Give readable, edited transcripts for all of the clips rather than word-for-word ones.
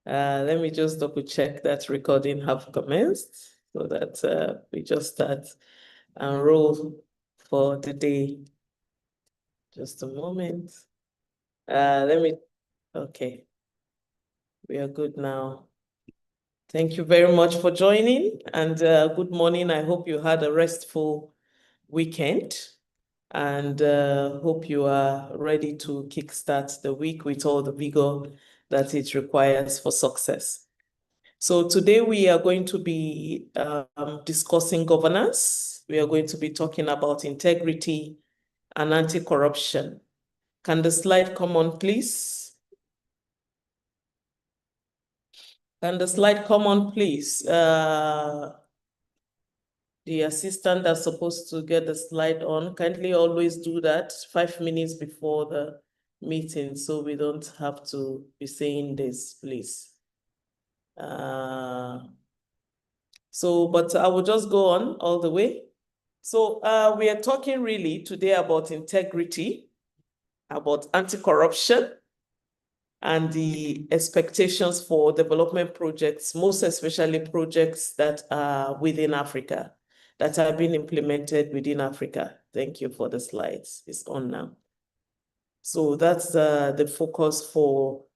Let me just double check that recording have commenced so that we just start and roll for the day. Just a moment. Okay. We are good now. Thank you very much for joining and good morning. I hope you had a restful weekend and hope you are ready to kickstart the week with all the vigor that it requires for success. So today we are going to be discussing governance. We are going to be talking about integrity and anti-corruption. Can the slide come on, please? Can the slide come on, please? The assistant that's supposed to get the slide on, kindly always do that 5 minutes before the meeting so we don't have to be saying this, please. But I will just go on all the way. So we are talking really today about integrity, about anti-corruption, and the expectations for development projects, most especially projects that are within Africa, that are being implemented within Africa. Thank you for the slides. It's on now. So that's the focus for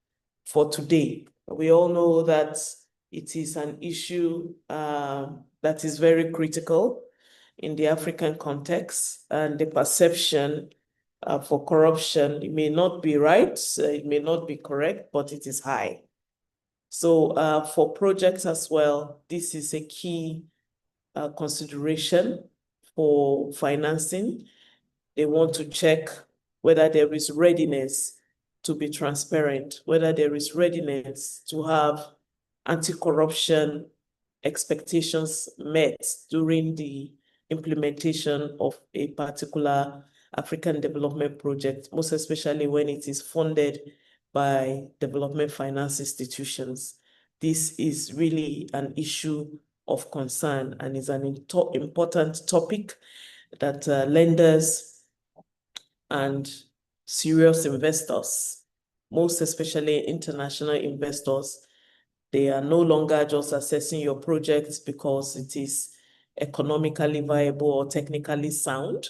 today. We all know that it is an issue that is very critical in the African context, and the perception for corruption, it may not be right, it may not be correct, but it is high. So for projects as well, this is a key consideration for financing. They want to check whether there is readiness to be transparent, whether there is readiness to have anti-corruption expectations met during the implementation of a particular African development project, most especially when it is funded by development finance institutions. This is really an issue of concern and is an important topic that lenders and serious investors, most especially international investors, they are no longer just assessing your projects because it is economically viable or technically sound.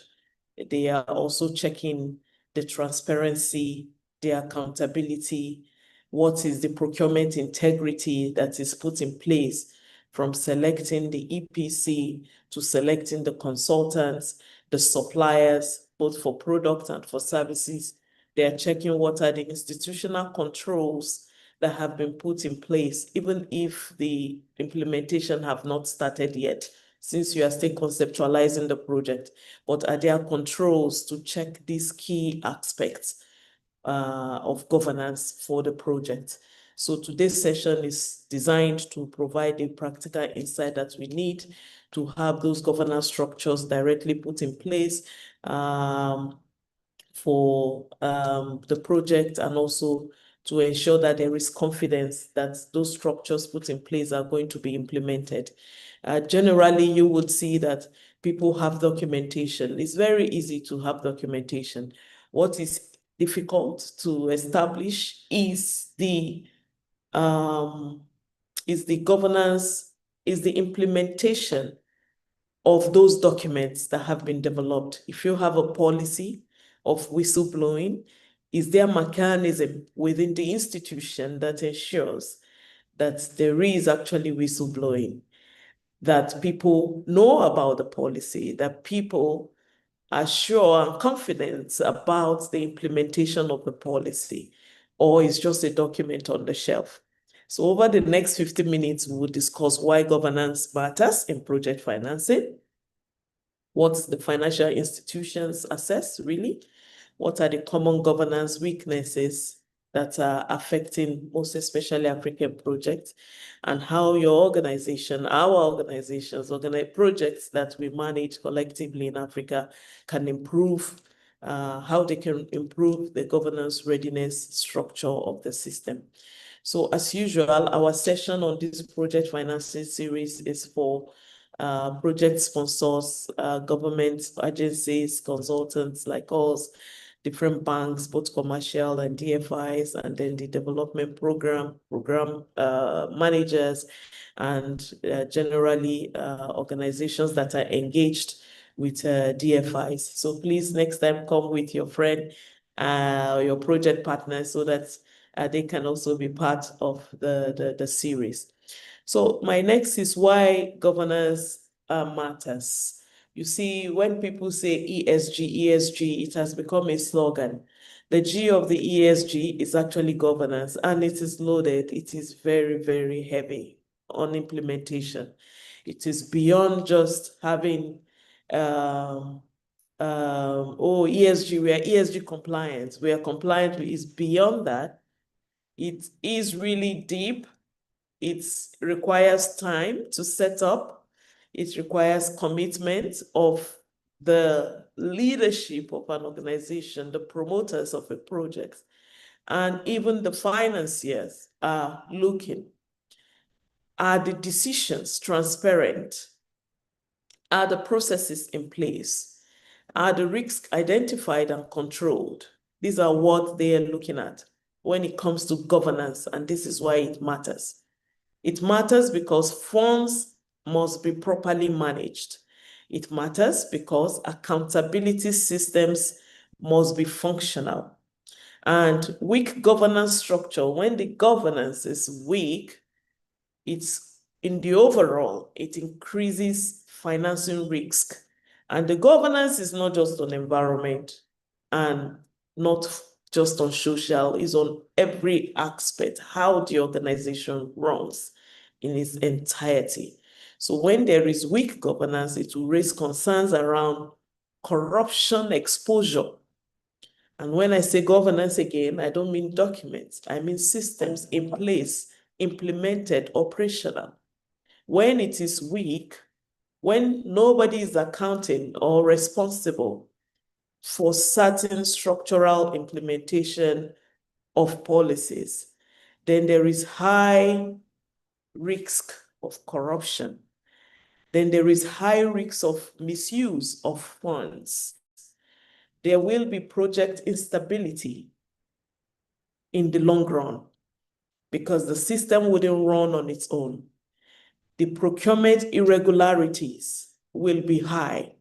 They are also checking the transparency, the accountability, what is the procurement integrity that is put in place from selecting the EPC to selecting the consultants, the suppliers, both for products and for services. They are checking what are the institutional controls that have been put in place, even if the implementation have not started yet, since you are still conceptualizing the project. But are there controls to check these key aspects of governance for the project? So today's session is designed to provide a practical insight that we need to have those governance structures directly put in place for the project, and also to ensure that there is confidence that those structures put in place are going to be implemented. Generally, you would see that people have documentation. It's very easy to have documentation. What is difficult to establish is the governance, is the implementation of those documents that have been developed. If you have a policy of whistleblowing, is there a mechanism within the institution that ensures that there is actually whistleblowing, that people know about the policy, that people are sure and confident about the implementation of the policy, or is just a document on the shelf? So over the next 50 minutes, we will discuss why governance matters in project financing, what the financial institutions assess really, what are the common governance weaknesses that are affecting most especially African projects, and how your organization, our organizations, projects that we manage collectively in Africa can improve, how they can improve the governance readiness structure of the system. So as usual, our session on this project financing series is for project sponsors, government agencies, consultants like us, different banks, both commercial and DFIs, and then the development program managers, and generally organizations that are engaged with DFIs. So please, next time, come with your friend, your project partner, so that they can also be part of the series. So my next is why governance matters. You see, when people say ESG, it has become a slogan. The G of the ESG is actually governance, and it is loaded. It is very, very heavy on implementation. It is beyond just having, ESG, we are ESG compliant. We are compliant. It's beyond that. It is really deep. It requires time to set up. It requires commitment of the leadership of an organization, the promoters of a project, and even the financiers are looking. Are the decisions transparent? Are the processes in place? Are the risks identified and controlled? These are what they are looking at when it comes to governance, and this is why it matters. It matters because funds must be properly managed. It matters because accountability systems must be functional. And weak governance structure, when the governance is weak, it's in the overall, it increases financing risk. And the governance is not just on environment and not just on social, it's on every aspect, how the organization runs in its entirety. So when there is weak governance, it will raise concerns around corruption exposure. And when I say governance again, I don't mean documents, I mean systems in place, implemented, operational. When it is weak, when nobody is accounting or responsible for certain structural implementation of policies, then there is high risk of corruption. Then there is high risk of misuse of funds. There will be project instability in the long run because the system wouldn't run on its own. The procurement irregularities will be high.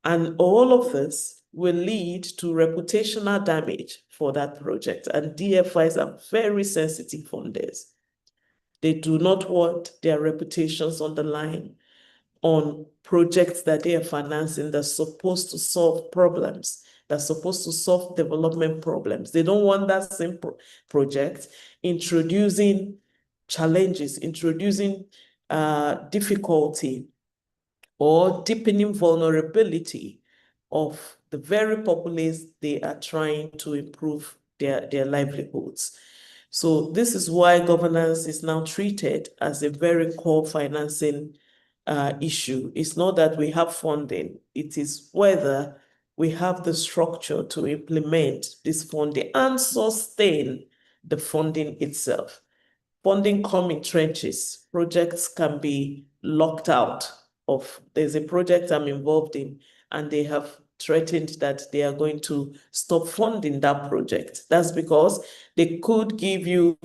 And all of this will lead to reputational damage for that project. And DFIs are very sensitive on this. They do not want their reputations on the line on projects that they are financing that's supposed to solve problems, that's supposed to solve development problems. They don't want that same project introducing challenges, introducing difficulty or deepening vulnerability of the very populace they are trying to improve their livelihoods. So this is why governance is now treated as a very core financing issue. It's not that we have funding, it is whether we have the structure to implement this funding and sustain the funding itself. Funding comes in trenches. Projects can be locked out of. There's a project I'm involved in, and they have threatened that they are going to stop funding that project. That's because they could give you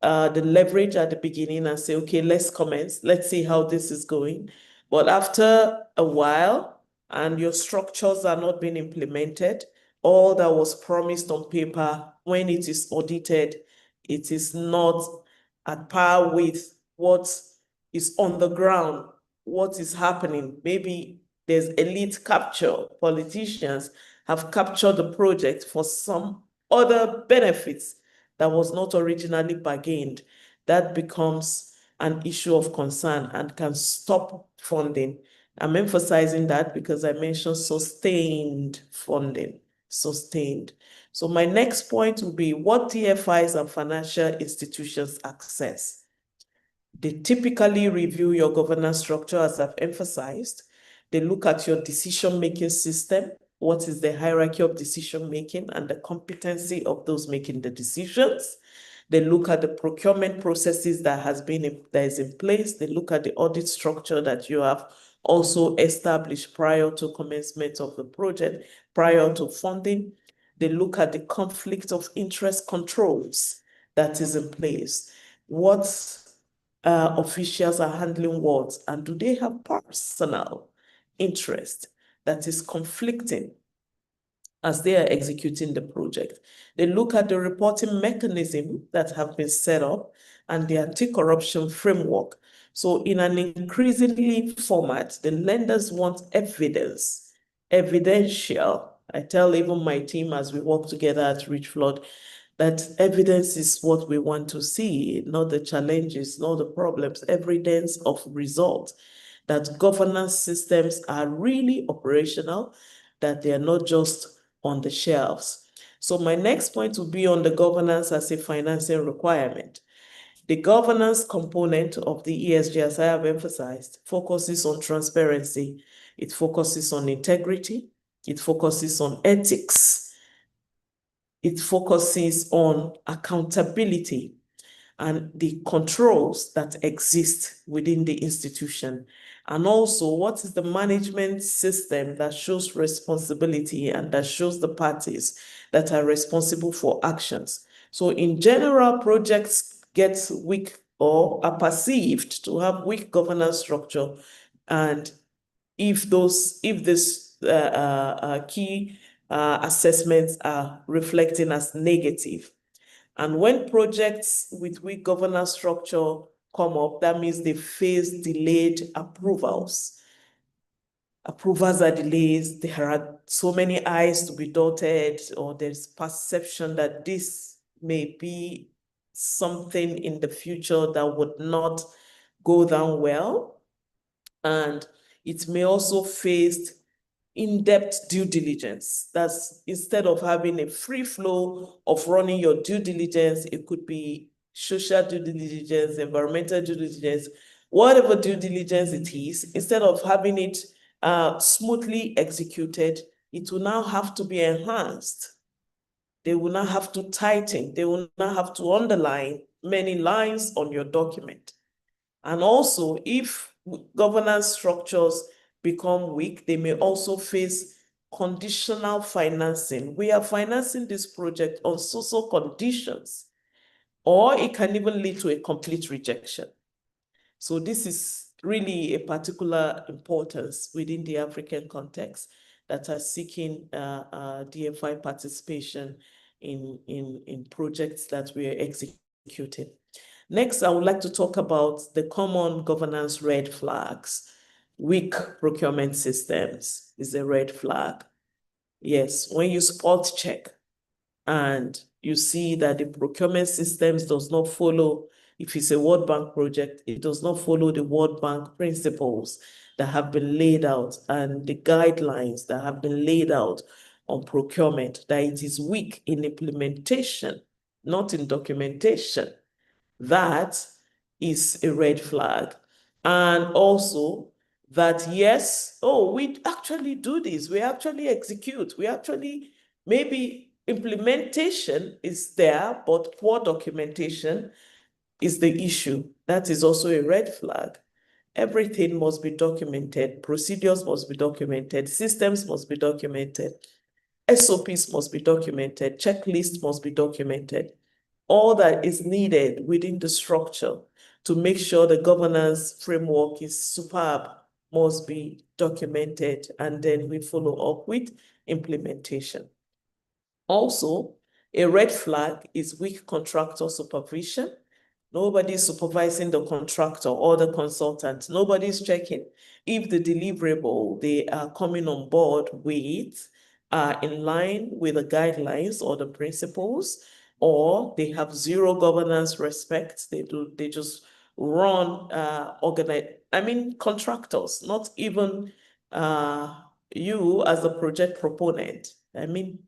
the leverage at the beginning and say, okay, let's commence, let's see how this is going. But after a while, and your structures are not being implemented, all that was promised on paper, when it is audited, it is not at par with what is on the ground, what is happening. Maybe there's elite capture, politicians have captured the project for some other benefits that was not originally bargained. That becomes an issue of concern and can stop funding. I'm emphasizing that because I mentioned sustained funding, sustained. So my next point will be what DFIs and financial institutions access. They typically review your governance structure, as I've emphasized. They look at your decision-making system. What is the hierarchy of decision-making and the competency of those making the decisions? They look at the procurement processes that is in place. They look at the audit structure that you have also established prior to commencement of the project, prior to funding. They look at the conflict of interest controls that is in place. What officials are handling what, and do they have personal interest that is conflicting as they are executing the project? They look at the reporting mechanism that have been set up and the anti-corruption framework. So in an increasingly format, the lenders want evidence, evidential. I tell even my team as we work together at Richflood that evidence is what we want to see, not the challenges, not the problems, evidence of results, that governance systems are really operational, that they are not just on the shelves. So my next point will be on the governance as a financing requirement. The governance component of the ESG, as I have emphasized, focuses on transparency. It focuses on integrity. It focuses on ethics. It focuses on accountability and the controls that exist within the institution. And also, what is the management system that shows responsibility and that shows the parties that are responsible for actions? So in general, projects get weak or are perceived to have weak governance structure. And if this key assessments are reflecting as negative. And when projects with weak governance structure come up, that means they face delayed approvals. Approvals are delayed. There are so many I's to be dotted, or there's perception that this may be something in the future that would not go down well. And it may also face in-depth due diligence. That's instead of having a free flow of running your due diligence, it could be social due diligence, environmental due diligence, whatever due diligence it is, instead of having it smoothly executed, it will now have to be enhanced. They will now have to tighten. They will now have to underline many lines on your document. And also, if governance structures become weak, they may also face conditional financing. We are financing this project on social conditions, or it can even lead to a complete rejection. So this is really a particular importance within the African context that are seeking DFI participation in projects that we are executing. Next, I would like to talk about the common governance red flags. Weak procurement systems is a red flag. Yes, when you spot check and you see that the procurement systems does not follow, if it's a World Bank project, it does not follow the World Bank principles that have been laid out and the guidelines that have been laid out on procurement, that it is weak in implementation, not in documentation. That is a red flag. And also that, yes, oh, we actually do this, we actually execute, we actually, maybe implementation is there, but poor documentation is the issue. That is also a red flag. Everything must be documented, procedures must be documented, systems must be documented, SOPs must be documented, checklists must be documented. All that is needed within the structure to make sure the governance framework is superb must be documented, and then we follow up with implementation. Also, a red flag is weak contractor supervision. Nobody's supervising the contractor or the consultant. Nobody's checking if the deliverable they are coming on board with are in line with the guidelines or the principles, or they have zero governance respect. They just run contractors, not even you as a project proponent.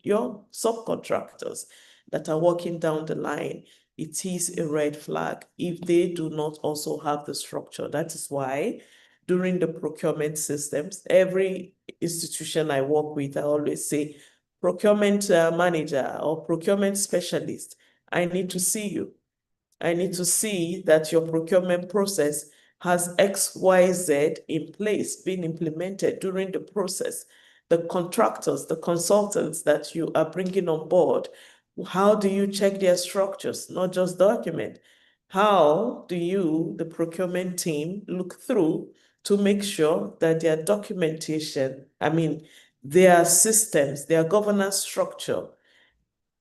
Your subcontractors that are working down the line. It is a red flag if they do not also have the structure. That is why during the procurement systems, every institution I work with, I always say, procurement manager or procurement specialist, I need to see you. I need to see that your procurement process has X, Y, Z in place, being implemented during the process. the contractors, the consultants that you are bringing on board, how do you check their structures, not just document? How do you, the procurement team, look through to make sure that their documentation, their systems, their governance structure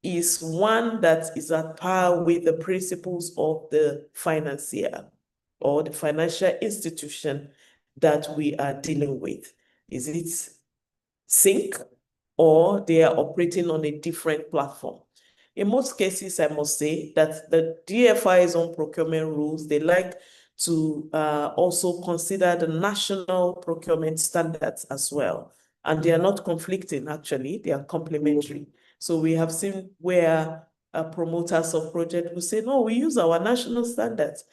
is one that is at par with the principles of the financier or the financial institution that we are dealing with? Is it sync or they are operating on a different platform? In most cases, I must say that the DFIs on procurement rules, they like to also consider the national procurement standards as well. And they are not conflicting, actually, they are complementary. So we have seen where promoters of project will say, no, we use our national standards.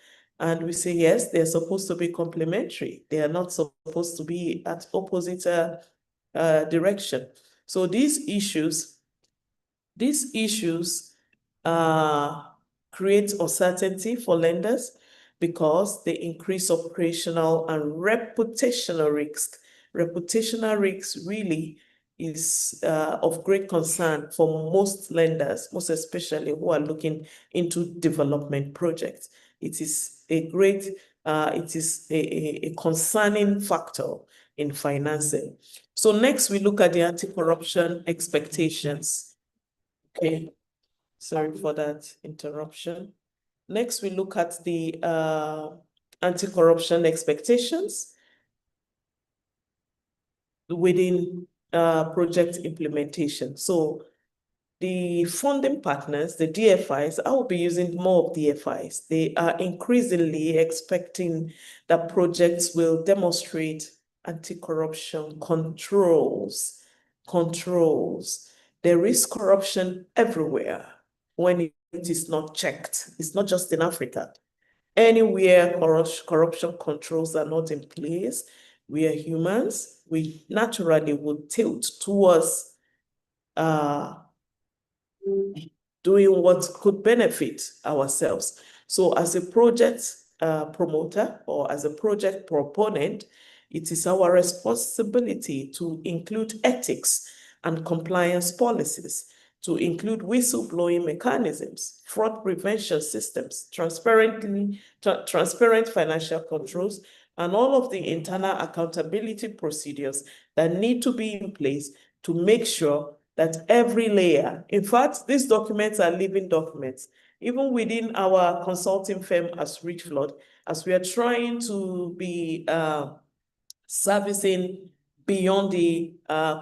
And we say, yes, they're supposed to be complementary. They are not supposed to be at opposite direction. So these issues create uncertainty for lenders because they increase operational and reputational risk. Reputational risk really is of great concern for most lenders, most especially who are looking into development projects. It is a concerning factor in financing. So next we look at the anti-corruption expectations. Okay, sorry for that interruption. Next, we look at the anti-corruption expectations within project implementation. So the funding partners, the DFIs, I will be using more of DFIs. They are increasingly expecting that projects will demonstrate anti-corruption controls. There is corruption everywhere when it is not checked. It's not just in Africa. Anywhere corruption controls are not in place, we are humans, we naturally would tilt towards doing what could benefit ourselves. So as a project promoter or as a project proponent, it is our responsibility to include ethics and compliance policies, to include whistleblowing mechanisms, fraud prevention systems, transparent financial controls, and all of the internal accountability procedures that need to be in place to make sure that every layer, in fact, these documents are living documents. Even within our consulting firm as Richflood, as we are trying to be servicing beyond the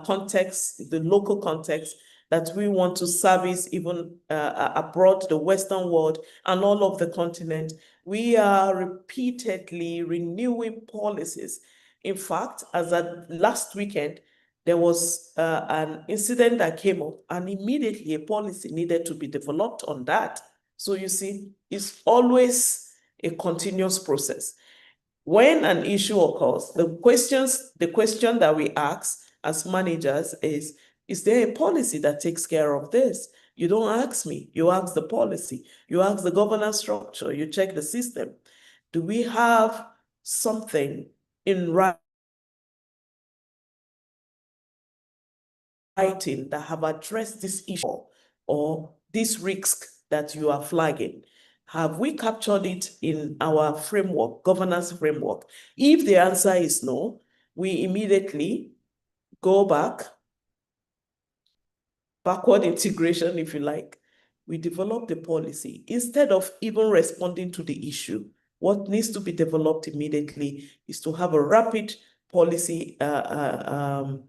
context, the local context, that we want to service even abroad, the Western world, and all of the continent, we are repeatedly renewing policies. In fact, as at last weekend, there was an incident that came up, and immediately a policy needed to be developed on that. So you see, it's always a continuous process. When an issue occurs, the question that we ask as managers is there a policy that takes care of this? You don't ask me, you ask the policy, you ask the governance structure, you check the system. Do we have something in writing that have addressed this issue or this risk that you are flagging? Have we captured it in our framework, governance framework? If the answer is no, we immediately go backward integration, if you like. We develop the policy. Instead of even responding to the issue, what needs to be developed immediately is to have a rapid policy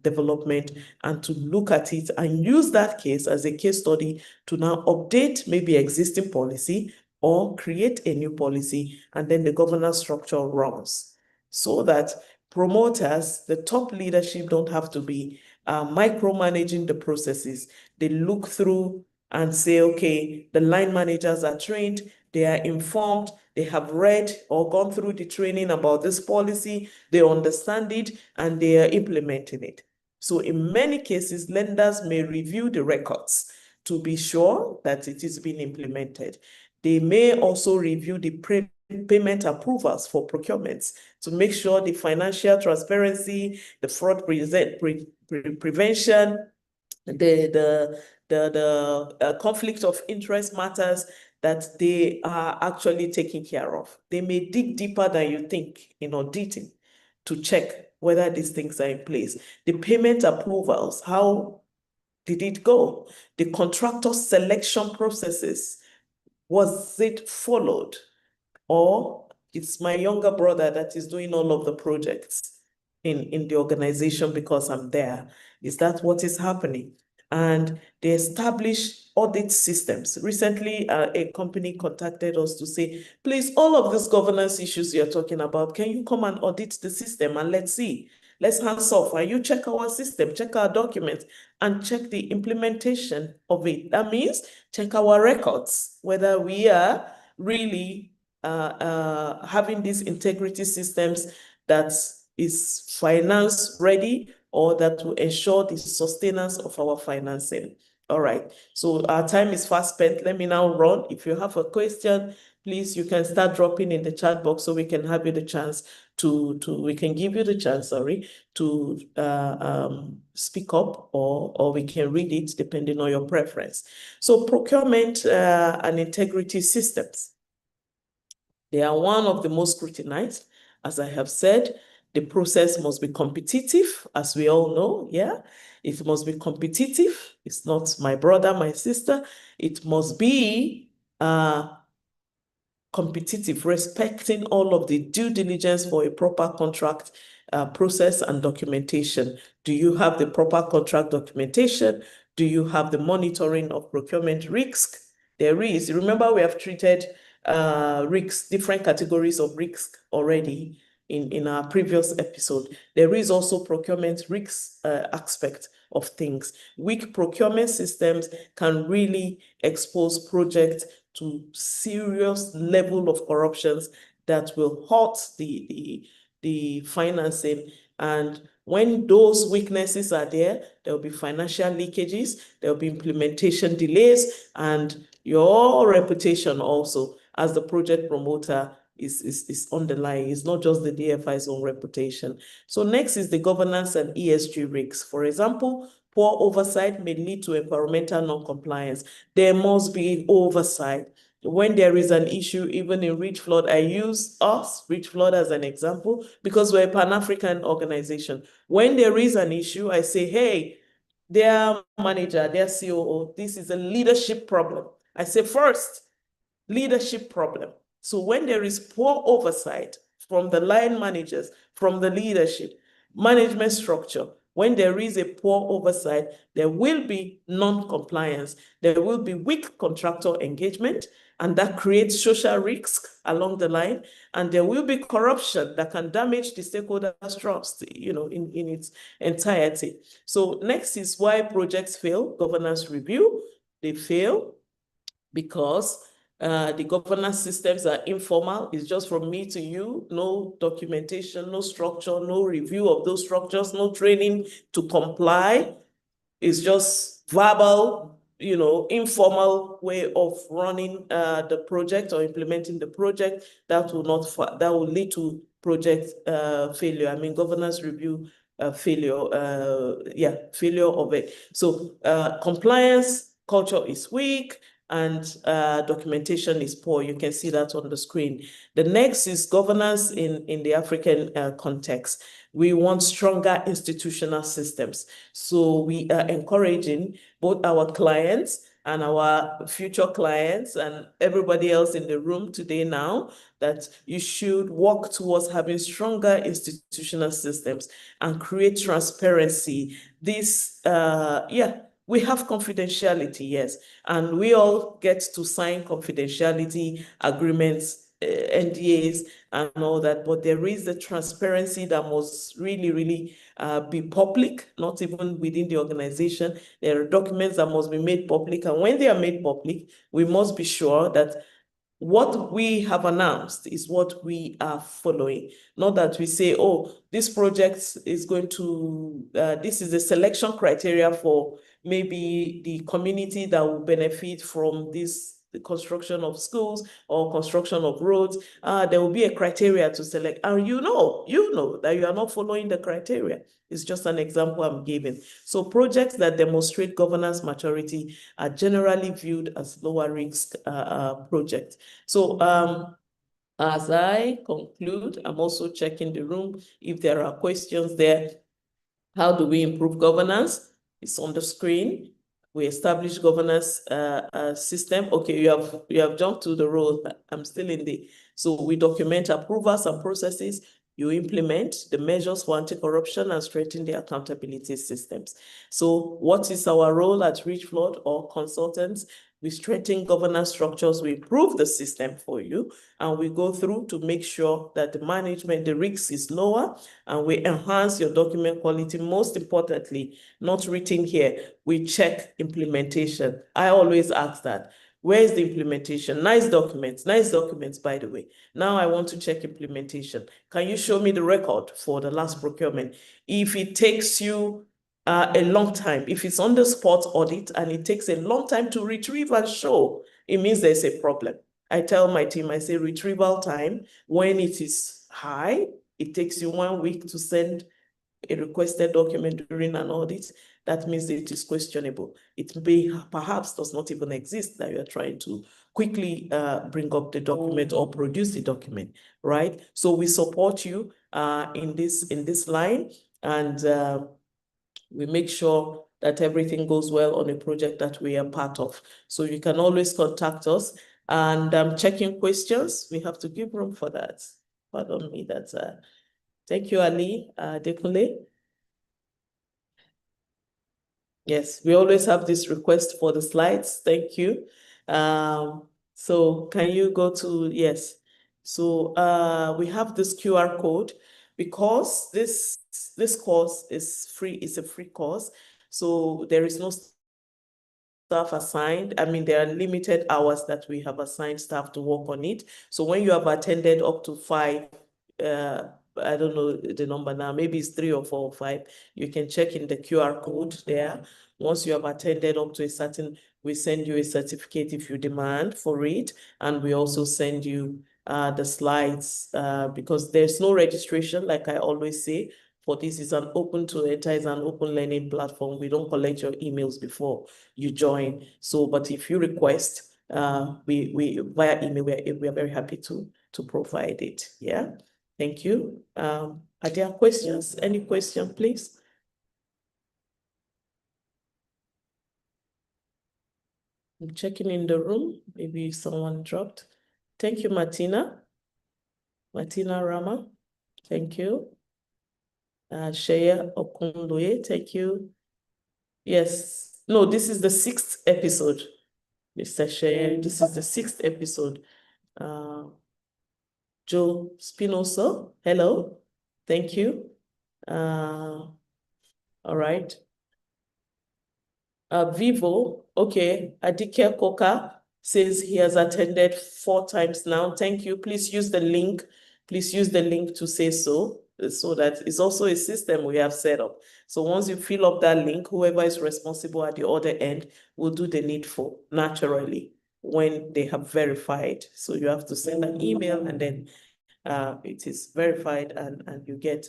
development and to look at it and use that case as a case study to now update maybe existing policy or create a new policy, and then the governance structure runs so that promoters, the top leadership, don't have to be micromanaging the processes. They look through and say, okay, the line managers are trained, they are informed, they have read or gone through the training about this policy, they understand it, and they are implementing it. So in many cases, lenders may review the records to be sure that it is being implemented. They may also review the payment approvals for procurements to make sure the financial transparency, the fraud prevention, the conflict of interest matters that they are actually taking care of. They may dig deeper than you think in auditing to check whether these things are in place. The payment approvals, how did it go? The contractor selection processes, was it followed? Or it's my younger brother that is doing all of the projects in the organization because I'm there. Is that what is happening? And they establish audit systems. Recently, a company contacted us to say, please, all of these governance issues you're talking about, can you come and audit the system and let's see. Let's hands off and you check our system, check our documents, and check the implementation of it. That means check our records, whether we are really having these integrity systems that is finance ready or that will ensure the sustenance of our financing. All right, so our time is fast spent. Let me now run. If you have a question, please, you can start dropping in the chat box so we can have you the chance we can give you the chance, to speak up or we can read it depending on your preference. So procurement and integrity systems. They are one of the most scrutinized. As I have said, the process must be competitive, as we all know, yeah? It must be competitive. It's not my brother, my sister. It must be competitive, respecting all of the due diligence for a proper contract process and documentation. Do you have the proper contract documentation? Do you have the monitoring of procurement risk? There is. Remember, we have treated risks, different categories of risk already in our previous episode. There is also procurement risk aspect of things. Weak procurement systems can really expose projects to serious level of corruptions that will hurt the financing. And when those weaknesses are there will be financial leakages, there will be implementation delays, and your reputation also as the project promoter is on the line. It's not just the DFI's own reputation. So next is the governance and ESG risks. For example, poor oversight may lead to environmental non-compliance. There must be oversight. When there is an issue, even in Richflood, I use Richflood as an example, because we're a Pan-African organization. When there is an issue, I say, hey, their manager, their COO, this is a leadership problem. I say first, leadership problem. So when there is poor oversight from the line managers, from the leadership, management structure, when there is a poor oversight, there will be non-compliance, there will be weak contractor engagement, and that creates social risk along the line, and there will be corruption that can damage the stakeholders' trust, in its entirety. So next is why projects fail, governance review. They fail because the governance systems are informal. It's just from me to you, no documentation, no structure, no review of those structures, no training to comply. It's just verbal, informal way of running the project or implementing the project that will lead to project failure. I mean, governance review failure, failure of it. So compliance culture is weak, and documentation is poor. You can see that on the screen. The next is governance in the African context. We want stronger institutional systems. So we are encouraging both our clients and our future clients and everybody else in the room today now that you should work towards having stronger institutional systems and create transparency. This, we have confidentiality, yes, and we all get to sign confidentiality agreements, NDAs and all that, but there is the transparency that must really be public, not even within the organization. There are documents that must be made public, and when they are made public, we must be sure that what we have announced is what we are following. Not that we say, oh, this project is going to, this is the selection criteria for maybe the community that will benefit from this the construction of schools or construction of roads, there will be a criteria to select. And you know that you are not following the criteria. It's just an example I'm giving. So projects that demonstrate governance maturity are generally viewed as lower risk projects. So as I conclude, I'm also checking the room if there are questions there. How do we improve governance? It's on the screen. We establish governance system. Okay, you have jumped to the role. I'm still in the. So we document approvals and processes. You implement the measures for anti-corruption and strengthen the accountability systems. So what is our role at Richflood or consultants? We strengthen governance structures, we improve the system for you, and we go through to make sure that the management, the risk is lower, and we enhance your document quality. Most importantly, not written here, we check implementation. I always ask that. Where is the implementation? Nice documents, by the way. Now I want to check implementation. Can you show me the record for the last procurement? If it takes you a long time, if it's on the spot audit and it takes a long time to retrieve and show, it means there's a problem. I tell my team, I say retrieval time, when it is high, it takes you 1 week to send a requested document during an audit. That means it is questionable. It may perhaps does not even exist, that you are trying to quickly bring up the document or produce the document, right? So we support you in this line, and we make sure that everything goes well on a project that we are part of. So you can always contact us, and checking questions. We have to give room for that. Pardon me, that's thank you, Ali Dekule. Yes, we always have this request for the slides. Thank you. So can you go to, yes. So we have this QR code because this course is free, it's a free course. So there is no staff assigned. I mean, there are limited hours that we have assigned staff to work on it. So when you have attended up to 5, I don't know the number now, maybe it's 3 or 4 or 5, you can check in the QR code there. Once you have attended up to a certain, we send you a certificate if you demand for it, and we also send you the slides because there's no registration, like I always say. For this is an open to enter, is an open learning platform. We don't collect your emails before you join. So, but if you request, we via email, we are very happy to provide it. Yeah. Thank you. Are there questions? Any question, please? I'm checking in the room. Maybe someone dropped. Thank you, Martina. Martina Rama. Thank you. Shea Okundoye. Thank you. Yes. No, this is the 6th episode, Mr. Shea. This is the 6th episode. Joe Spinoza. Hello. Thank you. All right. Vivo, okay. Adike Koka says he has attended 4 times now. Thank you. Please use the link. Please use the link to say so that it's also a system we have set up. So once you fill up that link, whoever is responsible at the other end will do the needful naturally when they have verified. So you have to send an email, and then it is verified, and you get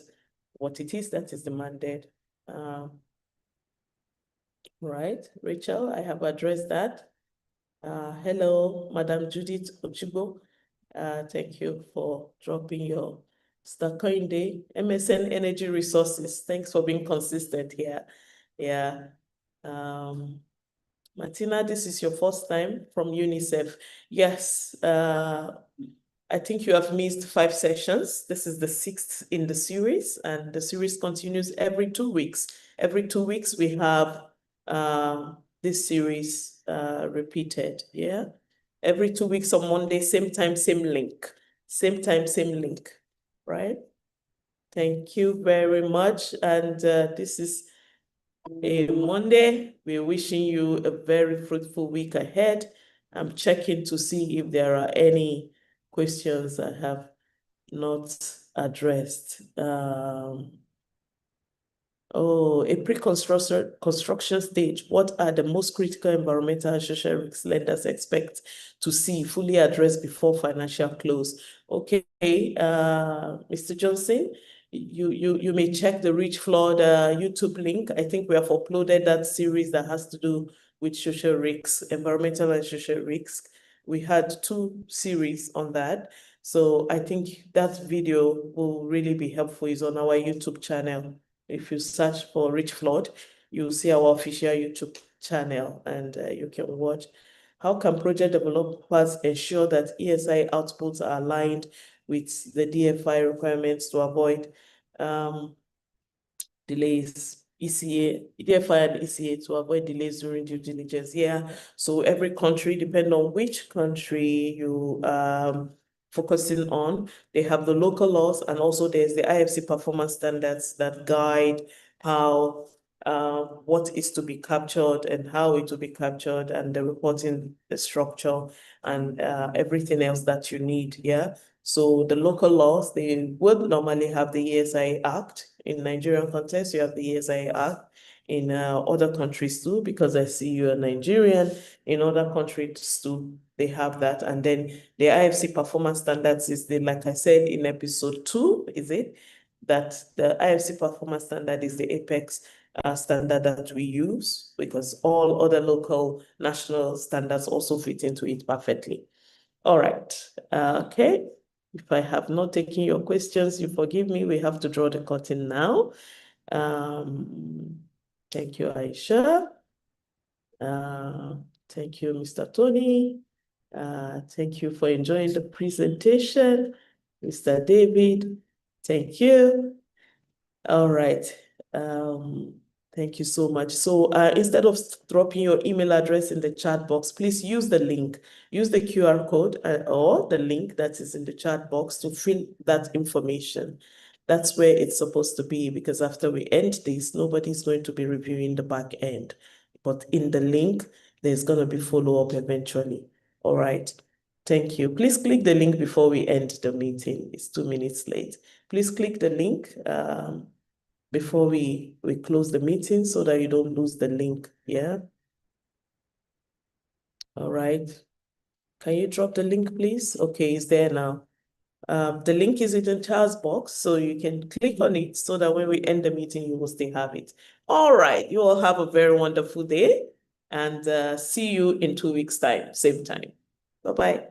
what it is that is demanded. Right, Rachel, I have addressed that. Hello, Madam Judith Ochibo. Thank you for dropping your Starcoin Day. MSN Energy Resources, thanks for being consistent here. Yeah. Martina, this is your first time from UNICEF. Yes, I think you have missed 5 sessions. This is the 6th in the series, and the series continues every 2 weeks. Every 2 weeks, we have this series repeated, yeah? Every 2 weeks on Monday, same time, same link. Same time, same link, right? Thank you very much. And this is a Monday. We're wishing you a very fruitful week ahead. I'm checking to see if there are any questions I have not addressed. Oh, a construction stage. What are the most critical environmental and social risks lenders expect to see fully addressed before financial close? Okay, Mr. Johnson, you may check the Richflood YouTube link. I think we have uploaded that series that has to do with social risks, environmental and social risks. We had 2 series on that. So I think that video will really be helpful. It's on our YouTube channel. If you search for Richflood, you'll see our official YouTube channel, and you can watch. How can project developers ensure that ESI outputs are aligned with the DFI requirements to avoid delays? DFI and ECA to avoid delays during due diligence. Yeah, so every country, depending on which country you focusing on, they have the local laws, and also there's the IFC performance standards that guide how what is to be captured and how it will be captured, and the reporting, the structure, and everything else that you need. Yeah. So the local laws, they would normally have the ESI Act. In Nigerian context, you have the ESI Act. In other countries too, because I see you're Nigerian. In other countries too, they have that. And then the IFC performance standards is like I said in episode 2, is it? That the IFC performance standard is the apex standard that we use, because all other local national standards also fit into it perfectly. All right. Okay. If I have not taken your questions, you forgive me. We have to draw the curtain now. Thank you, Aisha. Thank you, Mr. Tony. Thank you for enjoying the presentation, Mr. David. Thank you. All right. Thank you so much. So instead of dropping your email address in the chat box, please use the link. Use the QR code or the link that is in the chat box to fill that information. That's where it's supposed to be, because after we end this, nobody's going to be reviewing the back end. But in the link, there's going to be follow-up eventually. All right. Thank you. Please click the link before we end the meeting. It's 2 minutes late. Please click the link before we close the meeting, so that you don't lose the link. Yeah. All right. Can you drop the link, please? Okay, it's there now. The link is in the chat box, so you can click on it so that when we end the meeting, you will still have it. All right. You all have a very wonderful day, and see you in 2 weeks' time, same time. Bye-bye.